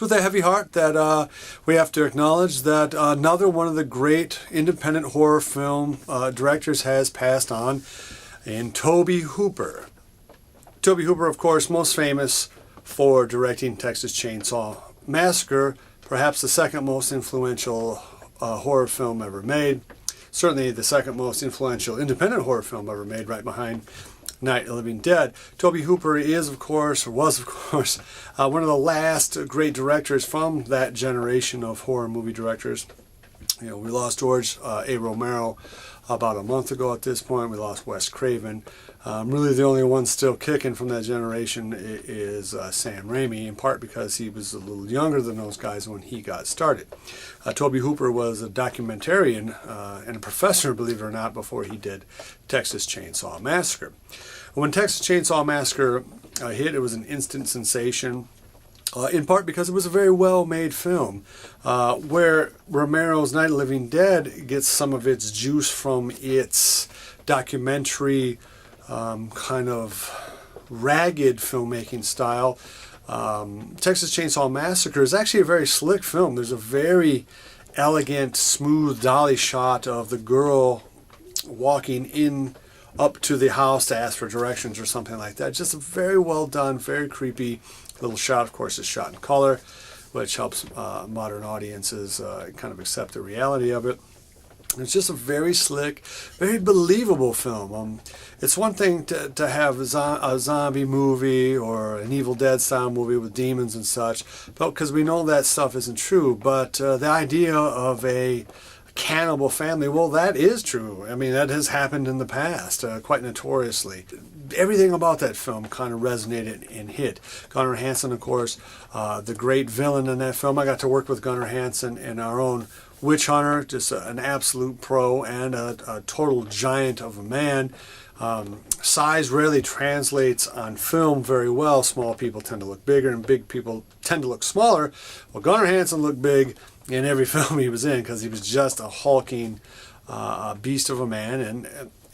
It's with a heavy heart that we have to acknowledge that another one of the great independent horror film directors has passed on, in Tobe Hooper. Tobe Hooper, of course, most famous for directing Texas Chainsaw Massacre, perhaps the second most influential horror film ever made. Certainly the second most influential independent horror film ever made, right behind Night of the Living Dead. Tobe Hooper is, of course, or was, of course, one of the last great directors from that generation of horror movie directors. You know, we lost George A. Romero about a month ago at this point. We lost Wes Craven. Really the only one still kicking from that generation is Sam Raimi, in part because he was a little younger than those guys when he got started. Tobe Hooper was a documentarian and a professor, believe it or not, before he did Texas Chainsaw Massacre. When Texas Chainsaw Massacre hit, it was an instant sensation. In part because it was a very well-made film, where Romero's Night of the Living Dead gets some of its juice from its documentary kind of ragged filmmaking style. Texas Chainsaw Massacre is actually a very slick film. There's a very elegant, smooth dolly shot of the girl walking in up to the house to ask for directions or something like that. Just a very well done, very creepy little shot. Of course, it's shot in color, which helps modern audiences kind of accept the reality of it. It's just a very slick, very believable film. It's one thing to have a zombie movie or an Evil Dead style movie with demons and such, but because we know that stuff isn't true. But the idea of a cannibal family, well, that is true. I mean, that has happened in the past, quite notoriously. Everything about that film kind of resonated and hit. Gunnar Hansen, of course, the great villain in that film. I got to work with Gunnar Hansen in our own Witch Hunter, just an absolute pro and a total giant of a man. Size rarely translates on film very well. Small people tend to look bigger and big people tend to look smaller. Well, Gunnar Hansen looked big in every film he was in because he was just a hulking beast of a man,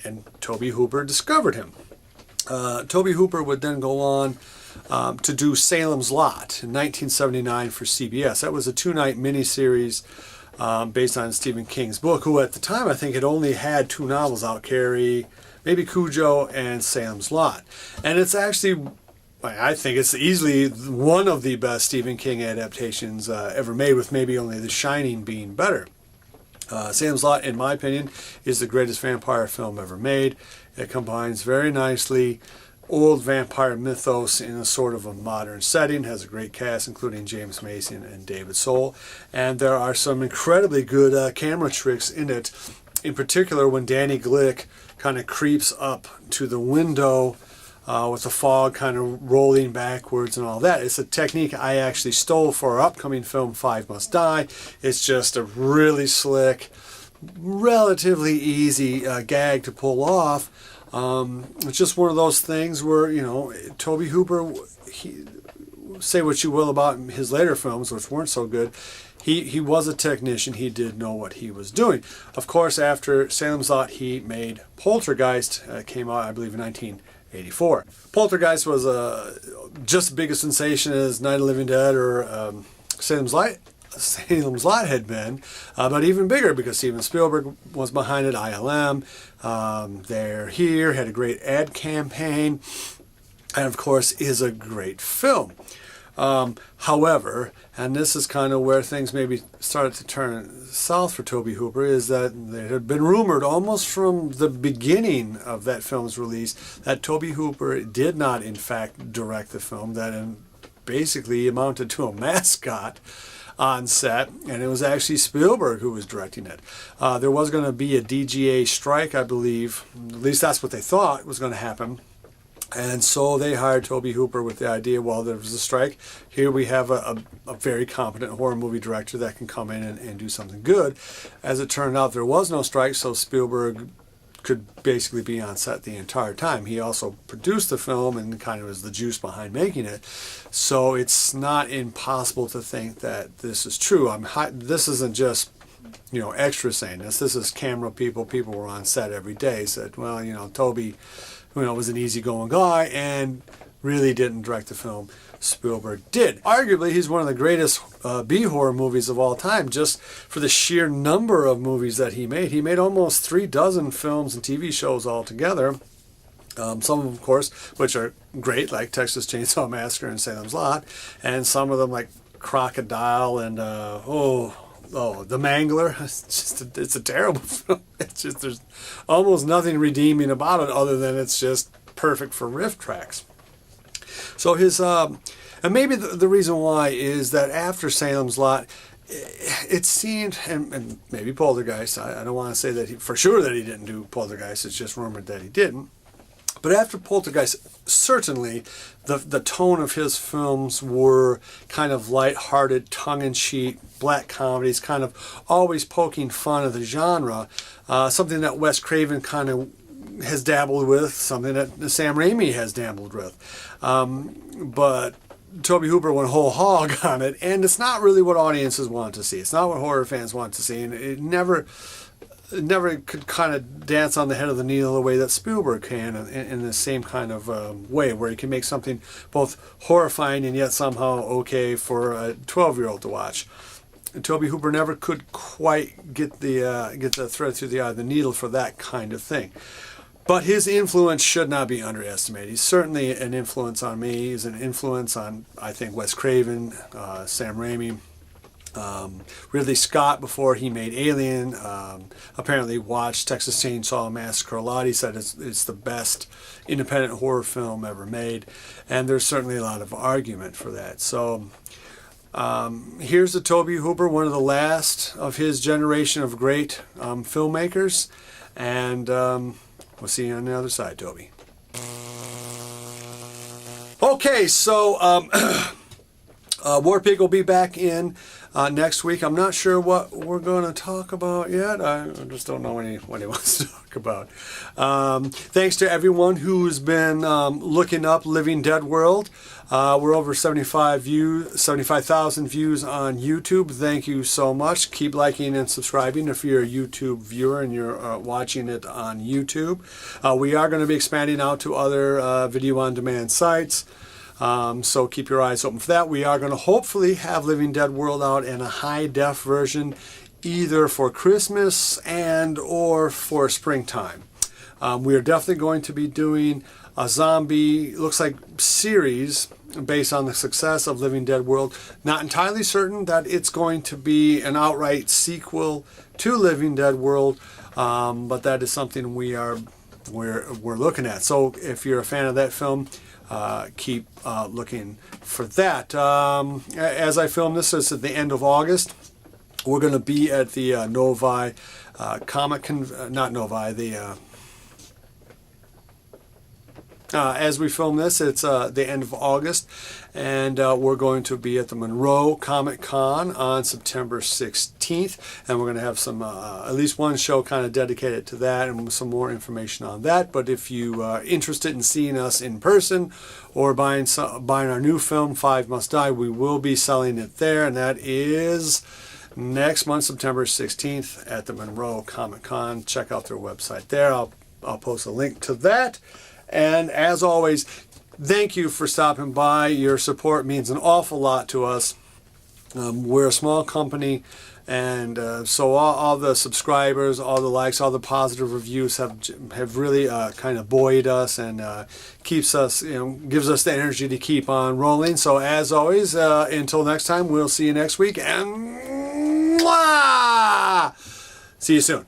and Tobe Hooper discovered him. Tobe Hooper would then go on to do Salem's Lot in 1979 for CBS. That was a 2-night miniseries based on Stephen King's book, who at the time I think had only had 2 novels out, Carrie, maybe Cujo, and Salem's Lot. And it's actually, I think it's easily one of the best Stephen King adaptations ever made, with maybe only The Shining being better. Salem's Lot, in my opinion, is the greatest vampire film ever made. It combines very nicely old vampire mythos in a sort of a modern setting, has a great cast including James Mason and David Soul, and there are some incredibly good camera tricks in it. In particular, when Danny Glick kind of creeps up to the window with the fog kind of rolling backwards and all that. It's a technique I actually stole for our upcoming film, Five Must Die. It's just a really slick, relatively easy gag to pull off. It's just one of those things where, you know, Tobe Hooper, say what you will about his later films, which weren't so good, he was a technician. He did know what he was doing. Of course, after Salem's Lot, he made Poltergeist. Came out, I believe, in 1984. Poltergeist was just as big a sensation as Night of the Living Dead or Salem's Lot had been, but even bigger because Steven Spielberg was behind it. ILM, They're Here, had a great ad campaign, and of course is a great film. However, and this is kind of where things maybe started to turn south for Tobe Hooper, is that there had been rumored almost from the beginning of that film's release that Tobe Hooper did not in fact direct the film, that basically amounted to a mascot on set, and it was actually Spielberg who was directing it. There was going to be a DGA strike, I believe, at least that's what they thought was going to happen. And so they hired Tobe Hooper with the idea, well, there was a strike. Here we have a very competent horror movie director that can come in and do something good. As it turned out, there was no strike, so Spielberg could basically be on set the entire time. He also produced the film and kind of was the juice behind making it. So it's not impossible to think that this is true. This isn't just, you know, extra saying this. This is camera people. People were on set every day, said, well, you know, Tobe, was an easygoing guy and really didn't direct the film. Spielberg did. Arguably, he's one of the greatest B-horror movies of all time, just for the sheer number of movies that he made. He made almost 36 films and TV shows altogether. Some of them, of course, which are great, like Texas Chainsaw Massacre and Salem's Lot, and some of them like Crocodile and The Mangler. It's a terrible film. It's just, there's almost nothing redeeming about it other than it's just perfect for riff tracks. So his, and maybe the reason why is that after Salem's Lot, it seemed, and maybe Poltergeist, I don't want to say that for sure that he didn't do Poltergeist, it's just rumored that he didn't. But after Poltergeist, certainly the tone of his films were kind of light-hearted, tongue-in-cheek, black comedies, kind of always poking fun of the genre, something that Wes Craven kind of has dabbled with, something that Sam Raimi has dabbled with. But Tobe Hooper went whole hog on it, and it's not really what audiences want to see. It's not what horror fans want to see, and it never could kind of dance on the head of the needle the way that Spielberg can in the same kind of way, where he can make something both horrifying and yet somehow okay for a 12-year-old to watch. Tobe Hooper never could quite get the thread through the eye of the needle for that kind of thing. But his influence should not be underestimated. He's certainly an influence on me. He's an influence on, I think, Wes Craven, Sam Raimi, Ridley Scott before he made Alien. Apparently watched Texas Chainsaw Massacre a lot. He said it's the best independent horror film ever made, and there's certainly a lot of argument for that. So here's the Tobe Hooper, one of the last of his generation of great filmmakers, and we'll see you on the other side, Toby. Okay, so War Pig will be back in next week. I'm not sure what we're going to talk about yet. I just don't know what he wants to talk about. Thanks to everyone who's been looking up Living Dead World. We're over 75,000 views on YouTube. Thank you so much. Keep liking and subscribing if you're a YouTube viewer and you're watching it on YouTube. We are going to be expanding out to other video-on-demand sites. So keep your eyes open for that. We are going to hopefully have Living Dead World out in a high-def version either for Christmas and or for springtime. We are definitely going to be doing a zombie, looks like, series based on the success of Living Dead World. Not entirely certain that it's going to be an outright sequel to Living Dead World, but that is something we're looking at. So if you're a fan of that film, keep looking for that. As I film this, it's at the end of August. We're going to be at the Novi not Novi, as we film this, it's the end of August, and we're going to be at the Monroe Comic Con on September 16th, and we're going to have some, at least one show kind of dedicated to that and some more information on that. But if you are interested in seeing us in person or buying our new film, Five Must Die, we will be selling it there, and that is next month, September 16th at the Monroe Comic Con. Check out their website there. I'll post a link to that. And as always, thank you for stopping by. Your support means an awful lot to us. We're a small company, and so all the subscribers, all the likes, all the positive reviews have really kind of buoyed us and keeps us, gives us the energy to keep on rolling. So as always, until next time, we'll see you next week, and mwah! See you soon.